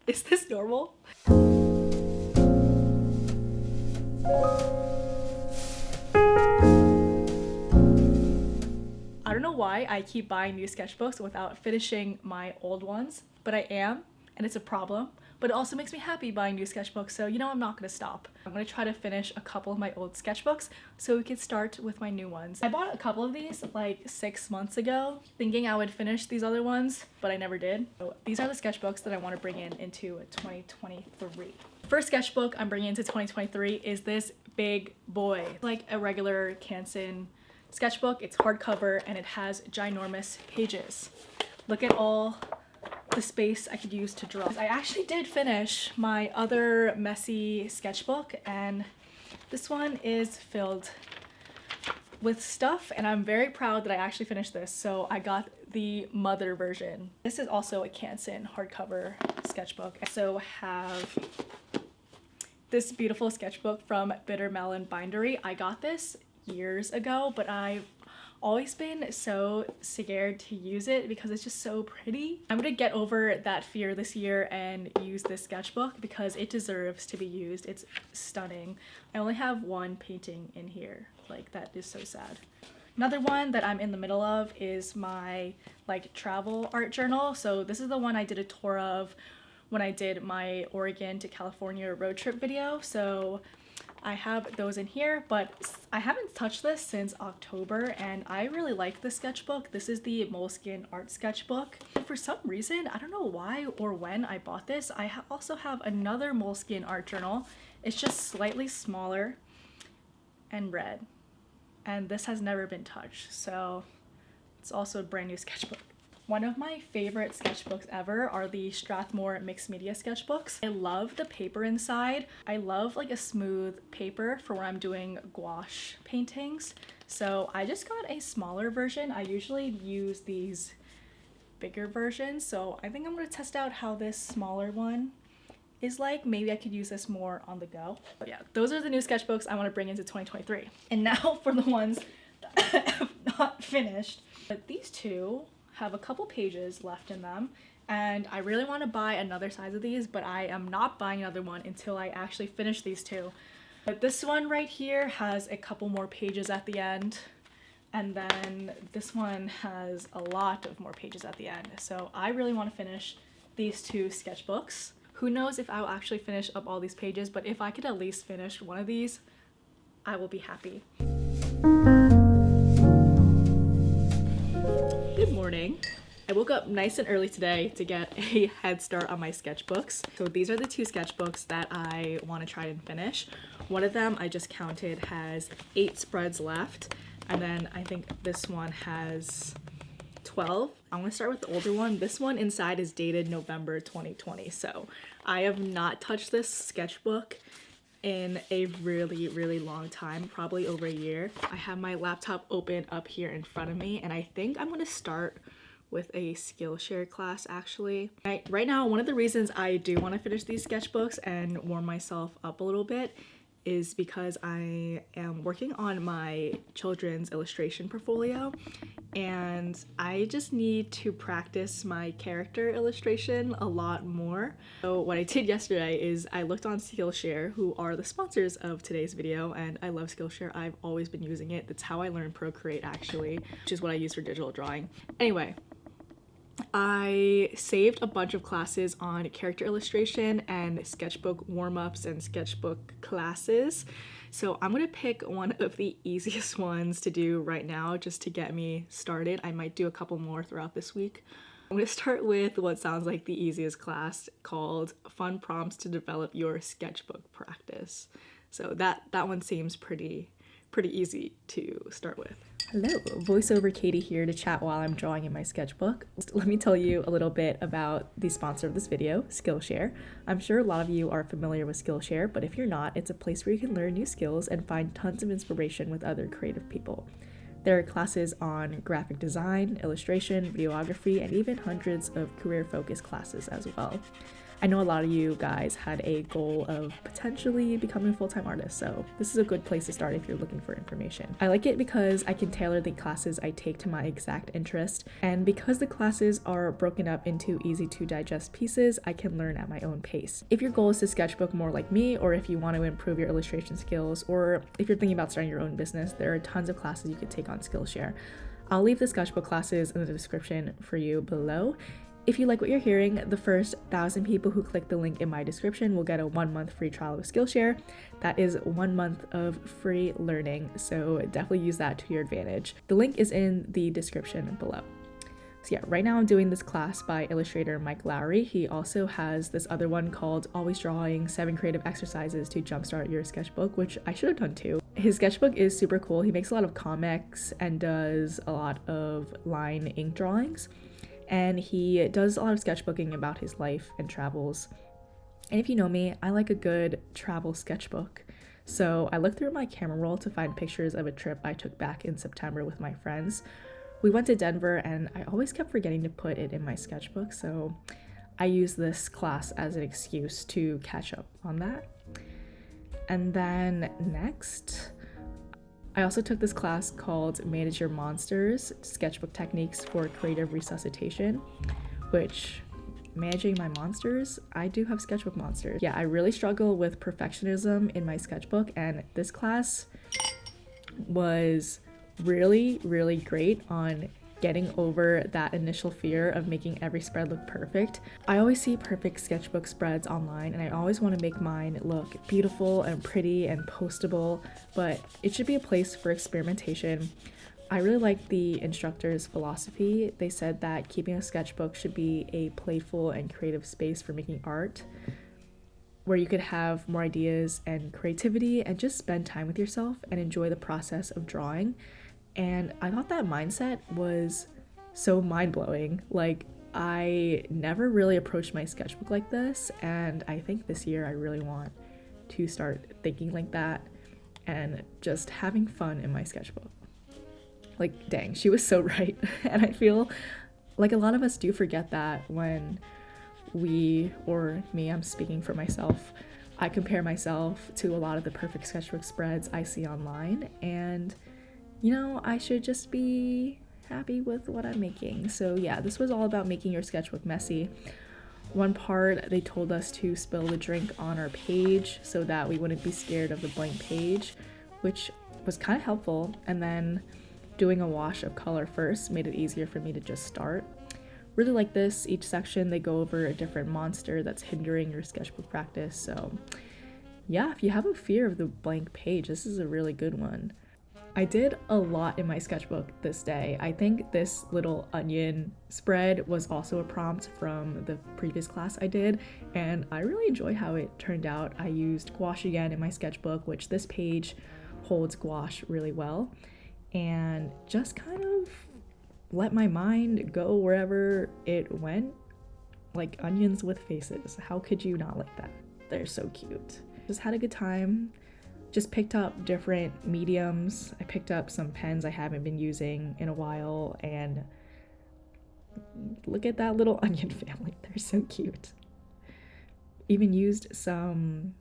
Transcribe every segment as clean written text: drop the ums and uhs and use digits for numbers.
Is this normal? I don't know why I keep buying new sketchbooks without finishing my old ones, but I am, and it's a problem. But it also makes me happy buying new sketchbooks, so you know I'm not gonna stop. I'm gonna try to finish a couple of my old sketchbooks so we can start with my new ones. I bought a couple of these like 6 months ago, thinking I would finish these other ones, but I never did. So these are the sketchbooks that I want to bring into 2023. First sketchbook I'm bringing into 2023 is this big boy, like a regular Canson sketchbook. It's hardcover and it has ginormous pages. Look at all the space I could use to draw. I actually did finish my other messy sketchbook, and this one is filled with stuff, and I'm very proud that I actually finished this. So I got the mother version. This is also a Canson hardcover sketchbook. I also have this beautiful sketchbook from Bitter Melon Bindery. I got this years ago, but I've always been so scared to use it because it's just so pretty. I'm gonna get over that fear this year and use this sketchbook because it deserves to be used. It's stunning. I only have one painting in here. Like, that is so sad. Another one that I'm in the middle of is my like travel art journal. So this is the one I did a tour of when I did my Oregon to California road trip video. So I have those in here, but I haven't touched this since October, and I really like this sketchbook. This is the Moleskine art sketchbook. For some reason, I don't know why or when I bought this, I also have another Moleskine art journal. It's just slightly smaller and red, and this has never been touched, so it's also a brand new sketchbook. One of my favorite sketchbooks ever are the Strathmore mixed media sketchbooks. I love the paper inside. I love like a smooth paper for when I'm doing gouache paintings. So I just got a smaller version. I usually use these bigger versions. So I think I'm gonna test out how this smaller one is like. Maybe I could use this more on the go. But yeah, those are the new sketchbooks I wanna bring into 2023. And now for the ones that I have not finished. But these two have a couple pages left in them, and I really want to buy another size of these, but I am not buying another one until I actually finish these two. But this one right here has a couple more pages at the end, and then this one has a lot of more pages at the end. So I really want to finish these two sketchbooks. Who knows if I'll actually finish up all these pages, but if I could at least finish one of these, I will be happy. Good morning. I woke up nice and early today to get a head start on my sketchbooks. So these are the two sketchbooks that I want to try and finish. One of them I just counted has 8 spreads left, and then I think this one has 12. I'm gonna start with the older one. This one inside is dated November 2020, so I have not touched this sketchbook in a really long time, probably over a year. I have my laptop open up here in front of me, and I think I'm gonna start with a Skillshare class actually. Right now, one of the reasons I do want to finish these sketchbooks and warm myself up a little bit is because I am working on my children's illustration portfolio, and I just need to practice my character illustration a lot more. So what I did yesterday is I looked on Skillshare, who are the sponsors of today's video, and I love Skillshare. I've always been using it. That's how I learned Procreate actually, which is what I use for digital drawing. Anyway, I saved a bunch of classes on character illustration and sketchbook warm-ups and sketchbook classes. So I'm gonna pick one of the easiest ones to do right now just to get me started. I might do a couple more throughout this week. I'm gonna start with what sounds like the easiest class called Fun Prompts to Develop Your Sketchbook Practice. So that one seems pretty easy to start with. Hello, voiceover Katie here to chat while I'm drawing in my sketchbook. Let me tell you a little bit about the sponsor of this video, Skillshare. I'm sure a lot of you are familiar with Skillshare, but if you're not, it's a place where you can learn new skills and find tons of inspiration with other creative people. There are classes on graphic design, illustration, videography, and even hundreds of career-focused classes as well. I know a lot of you guys had a goal of potentially becoming full-time artists, so this is a good place to start if you're looking for information. I like it because I can tailor the classes I take to my exact interest, and because the classes are broken up into easy to digest pieces, I can learn at my own pace. If your goal is to sketchbook more like me, or if you want to improve your illustration skills, or if you're thinking about starting your own business, there are tons of classes you could take on Skillshare. I'll leave the sketchbook classes in the description for you below. If you like what you're hearing, the first 1,000 people who click the link in my description will get a 1-month free trial of Skillshare. That is 1 month of free learning, so definitely use that to your advantage. The link is in the description below. So yeah, right now I'm doing this class by illustrator Mike Lowry. He also has this other one called Always Drawing 7 Creative Exercises to Jumpstart Your Sketchbook, which I should have done too. His sketchbook is super cool. He makes a lot of comics and does a lot of line ink drawings. And he does a lot of sketchbooking about his life and travels. And if you know me, I like a good travel sketchbook. So I looked through my camera roll to find pictures of a trip I took back in September with my friends. We went to Denver and I always kept forgetting to put it in my sketchbook, so I used this class as an excuse to catch up on that. And then next, I also took this class called Manage Your Monsters, Sketchbook Techniques for Creative Resuscitation, which, managing my monsters, I do have sketchbook monsters. Yeah, I really struggle with perfectionism in my sketchbook, and this class was really, really great on getting over that initial fear of making every spread look perfect. I always see perfect sketchbook spreads online and I always want to make mine look beautiful and pretty and postable, but it should be a place for experimentation. I really like the instructor's philosophy. They said that keeping a sketchbook should be a playful and creative space for making art, where you could have more ideas and creativity and just spend time with yourself and enjoy the process of drawing. And I thought that mindset was so mind-blowing. Like, I never really approached my sketchbook like this, and I think this year I really want to start thinking like that and just having fun in my sketchbook. Like, dang, she was so right. And I feel like a lot of us do forget that when we, or me, I'm speaking for myself, I compare myself to a lot of the perfect sketchbook spreads I see online, and you know, I should just be happy with what I'm making. So yeah, this was all about making your sketchbook messy. One part, they told us to spill the drink on our page so that we wouldn't be scared of the blank page, which was kind of helpful. And then doing a wash of color first made it easier for me to just start. Really like this. Each section, they go over a different monster that's hindering your sketchbook practice. So yeah, if you have a fear of the blank page, this is a really good one. I did a lot in my sketchbook this day. I think this little onion spread was also a prompt from the previous class I did, and I really enjoy how it turned out. I used gouache again in my sketchbook, which this page holds gouache really well, and just kind of let my mind go wherever it went. Like onions with faces. How could you not like that? They're so cute. Just had a good time. Just picked up different mediums. I picked up some pens I haven't been using in a while, and look at that little onion family. They're so cute. Even used some,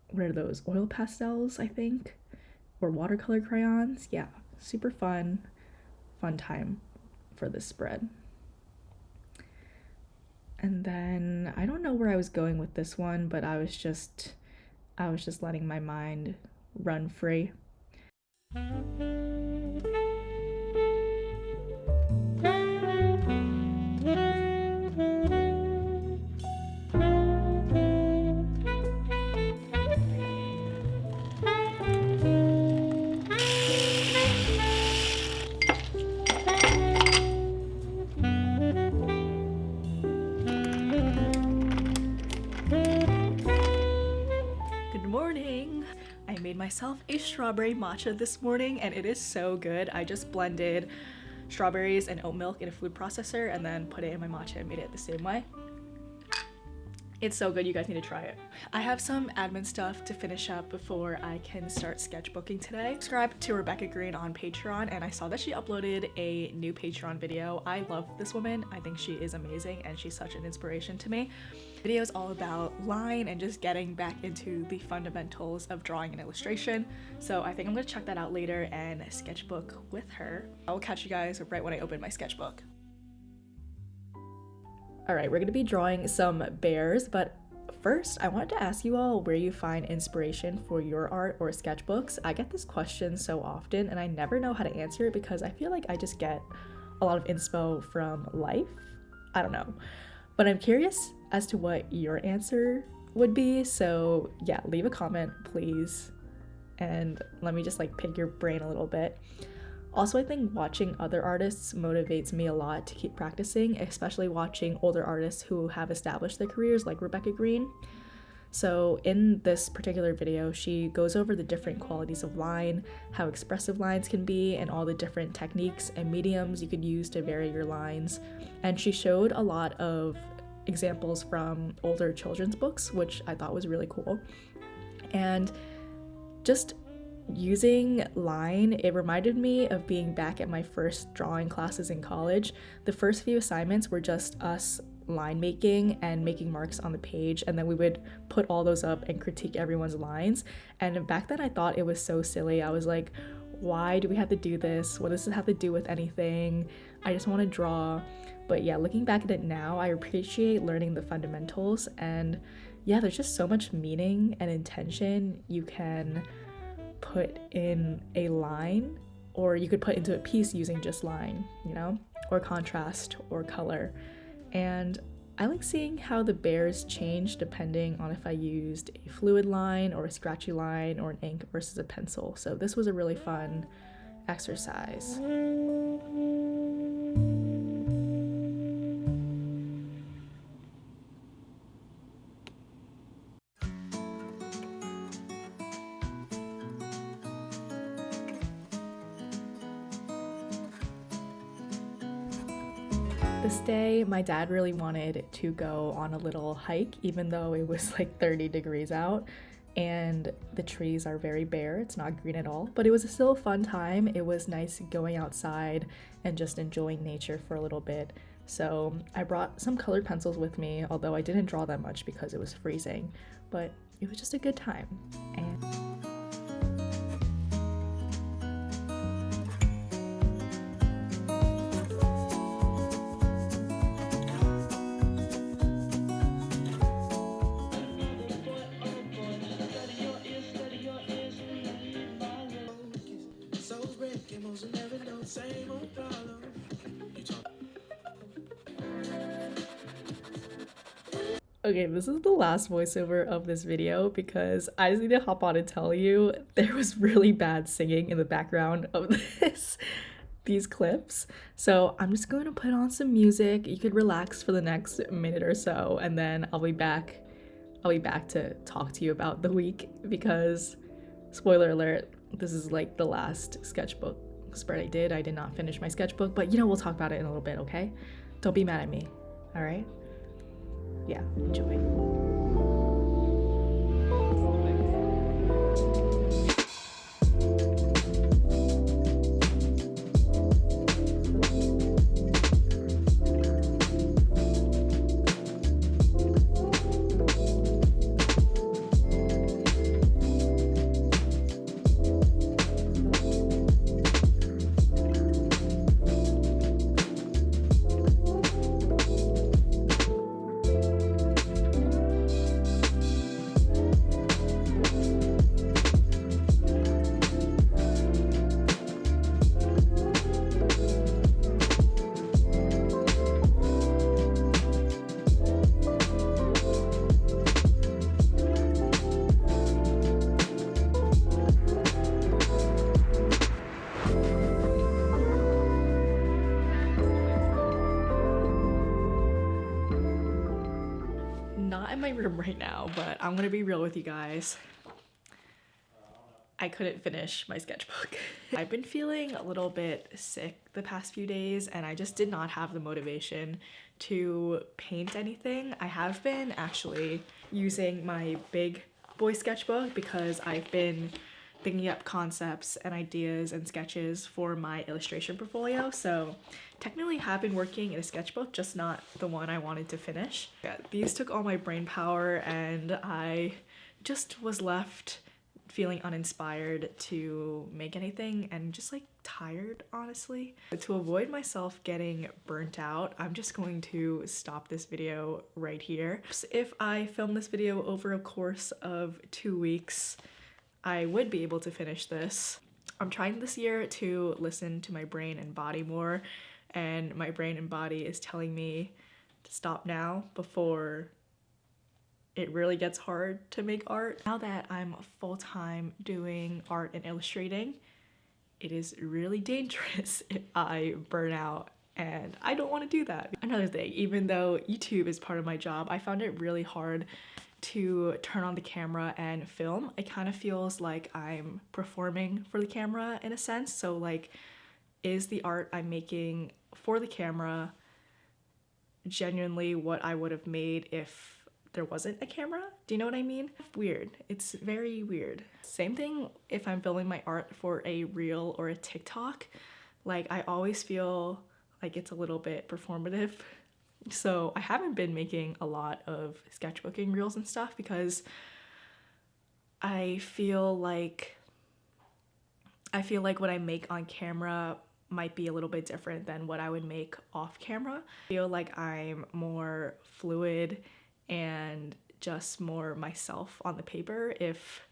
what are those, oil pastels, I think, or watercolor crayons. Yeah, super fun time for this spread. And then I don't know where I was going with this one, but I was just letting my mind run free. Myself a strawberry matcha this morning, and it is so good. I just blended strawberries and oat milk in a food processor and then put it in my matcha and made it the same way. It's so good, you guys need to try it. I have some admin stuff to finish up before I can start sketchbooking today. Subscribe to Rebecca Green on Patreon, and I saw that she uploaded a new Patreon video. I love this woman. I think she is amazing and she's such an inspiration to me. The video is all about line and just getting back into the fundamentals of drawing and illustration. So I think I'm gonna check that out later and sketchbook with her. I will catch you guys right when I open my sketchbook. Alright, we're going to be drawing some bears, but first I wanted to ask you all where you find inspiration for your art or sketchbooks. I get this question so often and I never know how to answer it because I feel like I just get a lot of inspo from life. I don't know. But I'm curious as to what your answer would be, so yeah, leave a comment please and let me just like pick your brain a little bit. Also, I think watching other artists motivates me a lot to keep practicing, especially watching older artists who have established their careers like Rebecca Green. So in this particular video, she goes over the different qualities of line, how expressive lines can be, and all the different techniques and mediums you could use to vary your lines. And she showed a lot of examples from older children's books, which I thought was really cool. And just using line, it reminded me of being back at my first drawing classes in college. The first few assignments were just us line making and making marks on the page, and then we would put all those up and critique everyone's lines. And back then I thought it was so silly. I was like, why do we have to do this? What does it have to do with anything? I just want to draw. But yeah, looking back at it now, I appreciate learning the fundamentals, and yeah, there's just so much meaning and intention you can put in a line, or you could put into a piece using just line, you know, or contrast or color. And I like seeing how the bears change depending on if I used a fluid line or a scratchy line or an ink versus a pencil. So this was a really fun exercise. This day, my dad really wanted to go on a little hike, even though it was like 30 degrees out and the trees are very bare. It's not green at all, but it was still a fun time. It was nice going outside and just enjoying nature for a little bit. So I brought some colored pencils with me, although I didn't draw that much because it was freezing, but it was just a good time. And okay, this is the last voiceover of this video because I just need to hop on and tell you there was really bad singing in the background of these clips. So I'm just going to put on some music. You could relax for the next minute or so, and then I'll be back to talk to you about the week because, spoiler alert, this is like the last sketchbook spread I did. I did not finish my sketchbook, but you know, we'll talk about it in a little bit, okay? Don't be mad at me, all right? Yeah, enjoy. Not in my room right now, but I'm gonna be real with you guys. I couldn't finish my sketchbook. I've been feeling a little bit sick the past few days and I just did not have the motivation to paint anything. I have been actually using my big boy sketchbook because I've been thinking up concepts and ideas and sketches for my illustration portfolio. So technically have been working in a sketchbook, just not the one I wanted to finish. Yeah, these took all my brain power and I just was left feeling uninspired to make anything and just like tired, honestly. To avoid myself getting burnt out, I'm just going to stop this video right here. If I film this video over a course of 2 weeks, I would be able to finish this. I'm trying this year to listen to my brain and body more, and my brain and body is telling me to stop now before it really gets hard to make art. Now that I'm full-time doing art and illustrating, it is really dangerous if I burn out, and I don't want to do that. Another thing, even though YouTube is part of my job, I found it really hard to turn on the camera and film. It kind of feels like I'm performing for the camera in a sense. So like, is the art I'm making for the camera genuinely what I would have made if there wasn't a camera? Do you know what I mean? Weird. It's very weird. Same thing if I'm filming my art for a reel or a TikTok. Like, I always feel like it's a little bit performative. So I haven't been making a lot of sketchbooking reels and stuff because I feel like what I make on camera might be a little bit different than what I would make off camera. I feel like I'm more fluid and just more myself on the paper if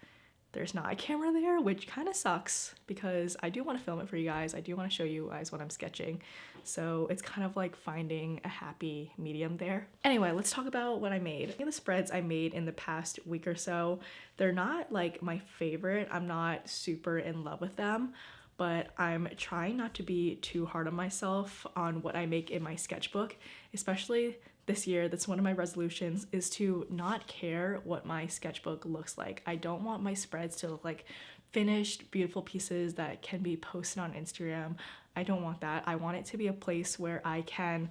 there's not a camera there, which kind of sucks because I do want to film it for you guys. I do want to show you guys what I'm sketching. So it's kind of like finding a happy medium there. Anyway, let's talk about what I made. The spreads I made in the past week or so, they're not like my favorite. I'm not super in love with them, but I'm trying not to be too hard on myself on what I make in my sketchbook, especially this year. That's one of my resolutions, is to not care what my sketchbook looks like. I don't want my spreads to look like finished, beautiful pieces that can be posted on Instagram. I don't want that. I want it to be a place where I can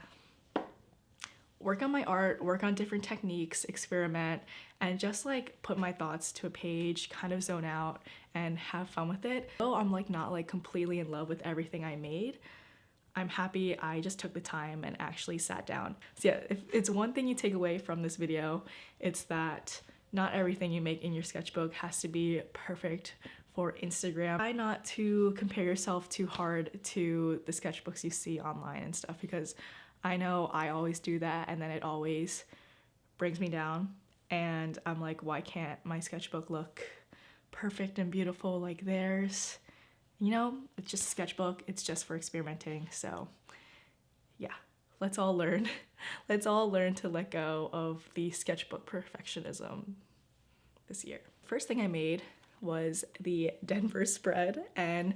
work on my art, work on different techniques, experiment, and just like put my thoughts to a page, kind of zone out and have fun with it. Though I'm like not like completely in love with everything I made, I'm happy I just took the time and actually sat down. So yeah, if it's one thing you take away from this video, it's that not everything you make in your sketchbook has to be perfect for Instagram. Try not to compare yourself too hard to the sketchbooks you see online and stuff, because I know I always do that and then it always brings me down and I'm like, why can't my sketchbook look perfect and beautiful like theirs? You know, it's just a sketchbook, it's just for experimenting. So yeah, let's all learn. Let's all learn to let go of the sketchbook perfectionism this year. First thing I made was the Denver spread, and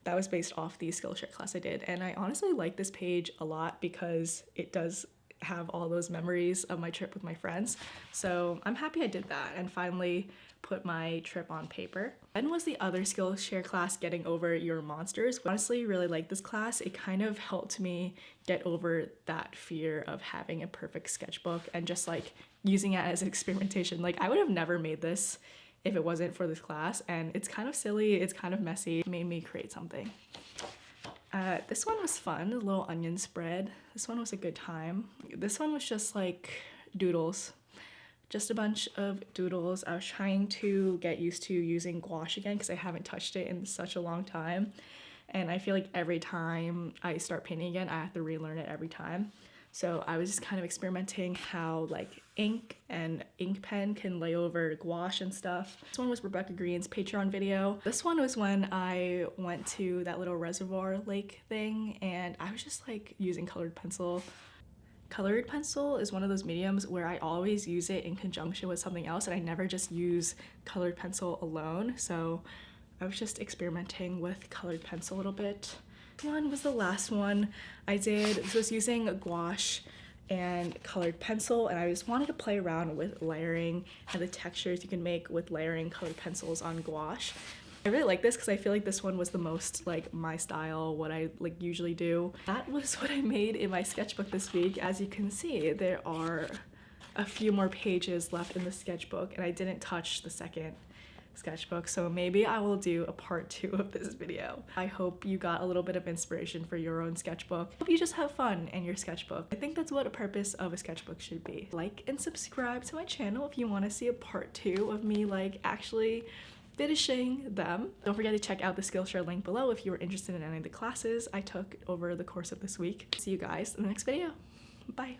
that was based off the Skillshare class I did. And I honestly like this page a lot because it does have all those memories of my trip with my friends. So I'm happy I did that and finally put my trip on paper. Then was the other Skillshare class, Getting Over Your Monsters. Honestly, really like this class. It kind of helped me get over that fear of having a perfect sketchbook and just like using it as experimentation. Like, I would have never made this if it wasn't for this class, and it's kind of silly, it's kind of messy. It made me create something. This one was fun, a little onion spread. This one was a good time. This one was just like doodles. Just a bunch of doodles. I was trying to get used to using gouache again because I haven't touched it in such a long time. And I feel like every time I start painting again, I have to relearn it every time. So I was just kind of experimenting how like ink and ink pen can lay over gouache and stuff. This one was Rebecca Green's Patreon video. This one was when I went to that little reservoir lake thing and I was just like using colored pencil. Colored pencil is one of those mediums where I always use it in conjunction with something else and I never just use colored pencil alone. So I was just experimenting with colored pencil a little bit. This one was the last one I did. This was using gouache and colored pencil, and I just wanted to play around with layering and the textures you can make with layering colored pencils on gouache. I really like this because I feel like this one was the most like my style, what I like usually do. That was what I made in my sketchbook this week. As you can see, there are a few more pages left in the sketchbook and I didn't touch the second sketchbook, so maybe I will do a part 2 of this video. I hope you got a little bit of inspiration for your own sketchbook. Hope you just have fun in your sketchbook. I think that's what a purpose of a sketchbook should be. Like and subscribe to my channel if you want to see a part 2 of me like actually finishing them. Don't forget to check out the Skillshare link below if you were interested in any of the classes I took over the course of this week. See you guys in the next video. Bye.